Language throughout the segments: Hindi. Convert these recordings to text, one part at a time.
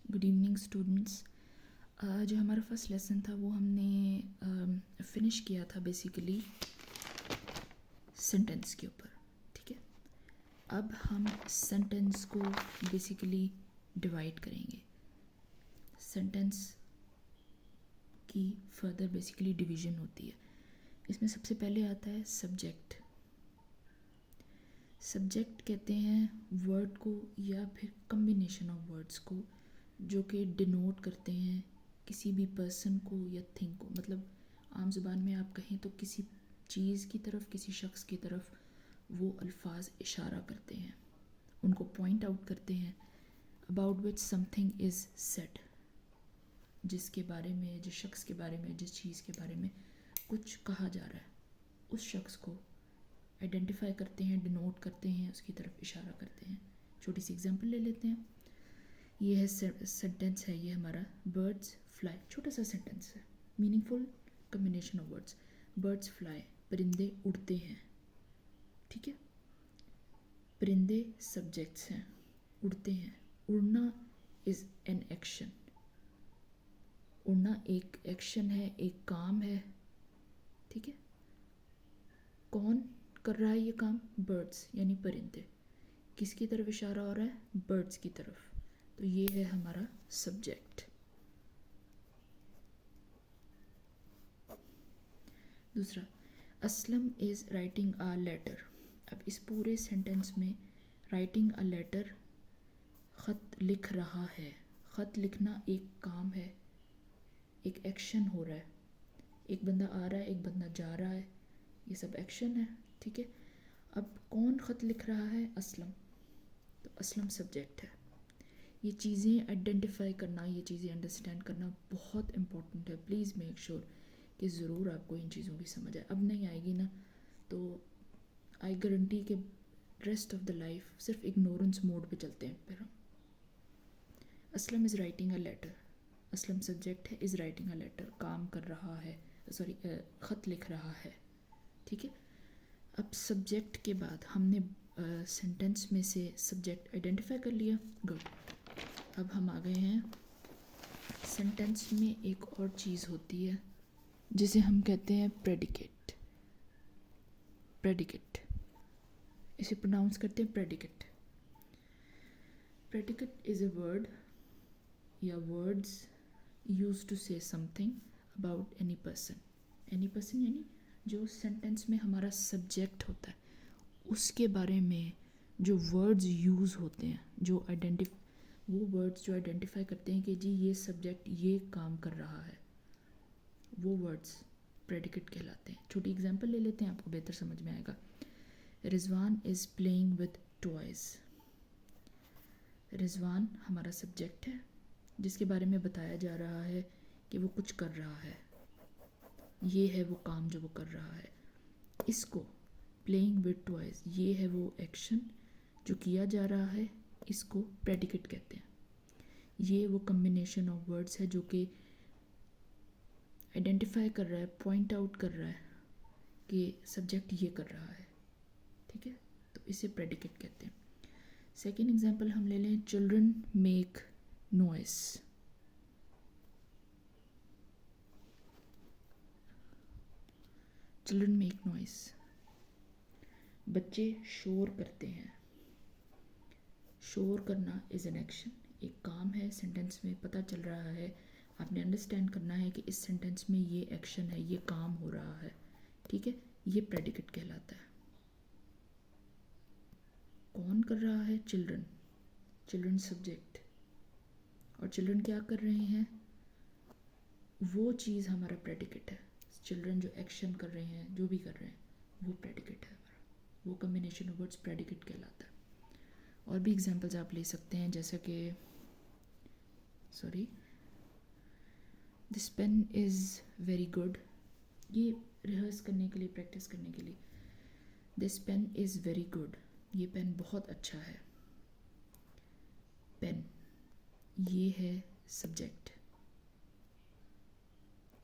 Good evening students. जो हमारा फर्स्ट लेसन था वो हमने फिनिश किया था बेसिकली सेंटेंस के ऊपर। ठीक है, अब हम सेंटेंस को बेसिकली डिवाइड करेंगे। सेंटेंस की फर्दर बेसिकली डिवीज़न होती है। इसमें सबसे पहले आता है सब्जेक्ट। सब्जेक्ट कहते हैं वर्ड को या फिर कम्बिनेशन ऑफ वर्ड्स को जो कि डिनोट करते हैं किसी भी पर्सन को या थिंग को। मतलब आम ज़ुबान में आप कहें तो किसी चीज़ की तरफ, किसी शख्स की तरफ वो अल्फाज इशारा करते हैं, उनको पॉइंट आउट करते हैं about which something is said, जिसके बारे में, जिस शख्स के बारे में, जिस चीज़ के बारे में कुछ कहा जा रहा है, उस शख्स को आइडेंटिफाई करते हैं, डिनोट करते हैं, उसकी तरफ इशारा करते हैं। छोटी सी एग्जांपल ले लेते हैं। ये है सेंटेंस है, ये हमारा बर्ड्स फ्लाई। छोटा सा सेंटेंस है, meaningful combination of words. Birds fly, परिंदे उड़ते हैं। ठीक है, परिंदे सब्जेक्ट्स हैं, उड़ते हैं। उड़ना इज़ एन एक्शन। उड़ना एक एक्शन है, एक काम है। ठीक है, कौन कर रहा है ये काम? बर्ड्स यानी परिंदे। किसकी तरफ इशारा हो रहा है? बर्ड्स की तरफ। तो ये है हमारा सब्जेक्ट। दूसरा, Aslam is writing a letter. अब इस पूरे सेंटेंस में राइटिंग अ लेटर, ख़त लिख रहा है। ख़त लिखना एक काम है, एक एक्शन हो रहा है। एक बंदा आ रहा है, एक बंदा जा रहा है, ये सब एक्शन है। ठीक है, अब कौन ख़त लिख रहा है? असलम। तो असलम सब्जेक्ट है। ये चीज़ें आइडेंटिफाई करना, ये चीज़ें अंडरस्टैंड करना बहुत इम्पोर्टेंट है। प्लीज़ मेक श्योर कि ज़रूर आपको इन चीज़ों की समझ आए। अब नहीं आएगी ना तो आई गारंटी कि रेस्ट ऑफ द लाइफ सिर्फ इग्नोरेंस मोड पे चलते हैं फिर हम। Aslam is writing a letter. Aslam subject है, इज़ राइटिंग अ लेटर, काम कर रहा है, सॉरी ख़त लिख रहा है। ठीक है, अब सब्जेक्ट के बाद हमने सेंटेंस में से सब्जेक्ट आइडेंटिफाई कर लिया। गुड। अब हम आ गए हैं सेंटेंस में एक और चीज़ होती है जिसे हम कहते हैं प्रेडिकेट। प्रेडिकेट, इसे प्रोनाउंस करते हैं predicate. Predicate is a word या words use to say something about any person. Any person यानी जो सेंटेंस में हमारा सब्जेक्ट होता है उसके बारे में जो वर्ड्स यूज़ होते हैं, जो वो वर्ड्स जो आइडेंटिफाई करते हैं कि जी ये सब्जेक्ट ये काम कर रहा है, वो वर्ड्स प्रेडिकेट कहलाते हैं। छोटी एग्जांपल ले लेते हैं, आपको बेहतर समझ में आएगा। Rizwan is playing with toys. Rizwan हमारा सब्जेक्ट है जिसके बारे में बताया जा रहा है कि वो कुछ कर रहा है, ये है वो काम जो वो कर रहा है। इसको प्लेइंग विद टॉयज़, ये है वो एक्शन जो किया जा रहा है, इसको प्रेडिकेट कहते हैं। ये वो कम्बिनेशन ऑफ वर्ड्स है जो कि आइडेंटिफाई कर रहा है, पॉइंट आउट कर रहा है कि सब्जेक्ट ये कर रहा है। ठीक है, तो इसे प्रेडिकेट कहते हैं। सेकेंड एग्जांपल हम ले लें, children make noise. Children make noise, बच्चे शोर करते हैं। शोर करना इज़ एन एक्शन, एक काम है। सेंटेंस में पता चल रहा है, आपने अंडरस्टैंड करना है कि इस सेंटेंस में ये एक्शन है, ये काम हो रहा है। ठीक है, ये प्रेडिकेट कहलाता है। कौन कर रहा है? चिल्ड्रन। चिल्ड्रन सब्जेक्ट, और चिल्ड्रन क्या कर रहे हैं? वो चीज़ हमारा प्रेडिकेट है। चिल्ड्रन जो एक्शन कर रहे हैं, जो भी कर रहे हैं, वो प्रेडिकेट है हमारा। वो कम्बिनेशन ऑफ वर्ड्स प्रेडिकेट कहलाता है। और भी एग्जांपल्स आप ले सकते हैं, जैसे कि sorry, this pen is very good. ये रिहर्स करने के लिए, प्रैक्टिस करने के लिए। This pen is very good, ये पेन बहुत अच्छा है। पेन, ये है सब्जेक्ट।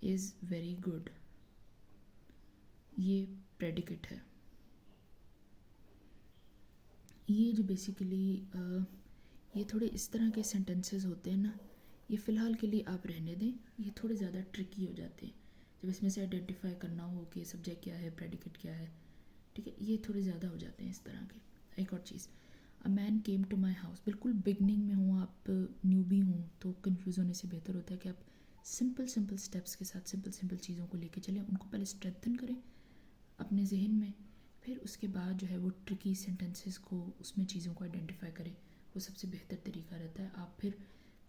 इज़ वेरी गुड, ये प्रेडिकेट है। ये जो बेसिकली ये थोड़े इस तरह के सेंटेंसेस होते हैं ना ये फ़िलहाल के लिए आप रहने दें, ये थोड़े ज़्यादा ट्रिकी हो जाते हैं जब इसमें से आइडेंटिफाई करना हो कि सब्जेक्ट क्या है, प्रेडिकेट क्या है, ठीक है, ये थोड़े ज़्यादा हो जाते हैं इस तरह के। एक और चीज़, a man came to my house, बिल्कुल बिगनिंग में हूँ, आप न्यूबी हूँ, तो कन्फ्यूज़ होने से बेहतर होता है कि आप सिंपल सिंपल स्टेप्स के साथ सिंपल सिंपल चीज़ों को लेके चलें, उनको पहले स्ट्रेंथन करें अपने जहन में, फिर उसके बाद जो है वो ट्रिकी सेंटेंसेस को, उसमें चीज़ों को आइडेंटिफाई करें, वो सबसे बेहतर तरीका रहता है। आप फिर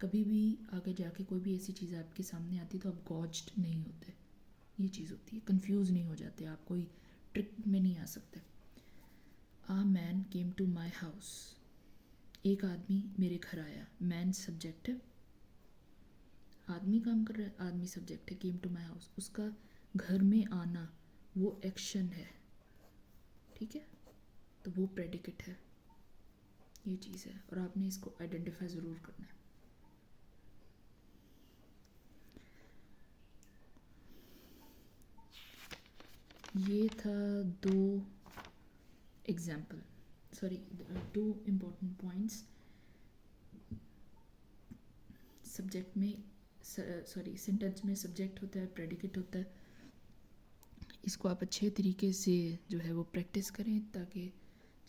कभी भी आगे जाके कोई भी ऐसी चीज़ आपके सामने आती तो आप गॉज्ड नहीं होते, ये चीज़ होती है, कंफ्यूज नहीं हो जाते, आप कोई ट्रिक में नहीं आ सकते। A man came to my house, एक आदमी मेरे घर आया, मैन सब्जेक्ट है, आदमी काम कर रहा है, आदमी सब्जेक्ट है, केम टू माई हाउस, उसका घर में आना वो एक्शन है, ठीक है, तो वो प्रेडिकेट है, ये चीज़ है, और आपने इसको आइडेंटिफाई ज़रूर करना है। ये था दो example, sorry, two important points. Subject में, सॉरी, सेंटेंस में सब्जेक्ट होता है, प्रेडिकेट होता है, इसको आप अच्छे तरीके से जो है वो प्रैक्टिस करें, ताकि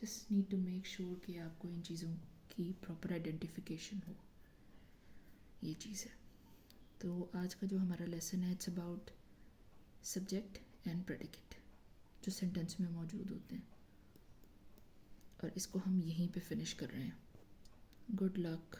just need to make sure कि आपको इन चीज़ों की प्रॉपर आइडेंटिफिकेशन हो, ये चीज़ है। तो आज का जो हमारा लेसन है, it's about subject and predicate जो सेंटेंस में मौजूद होते हैं, और इसको हम यहीं पे फिनिश कर रहे हैं। Good luck.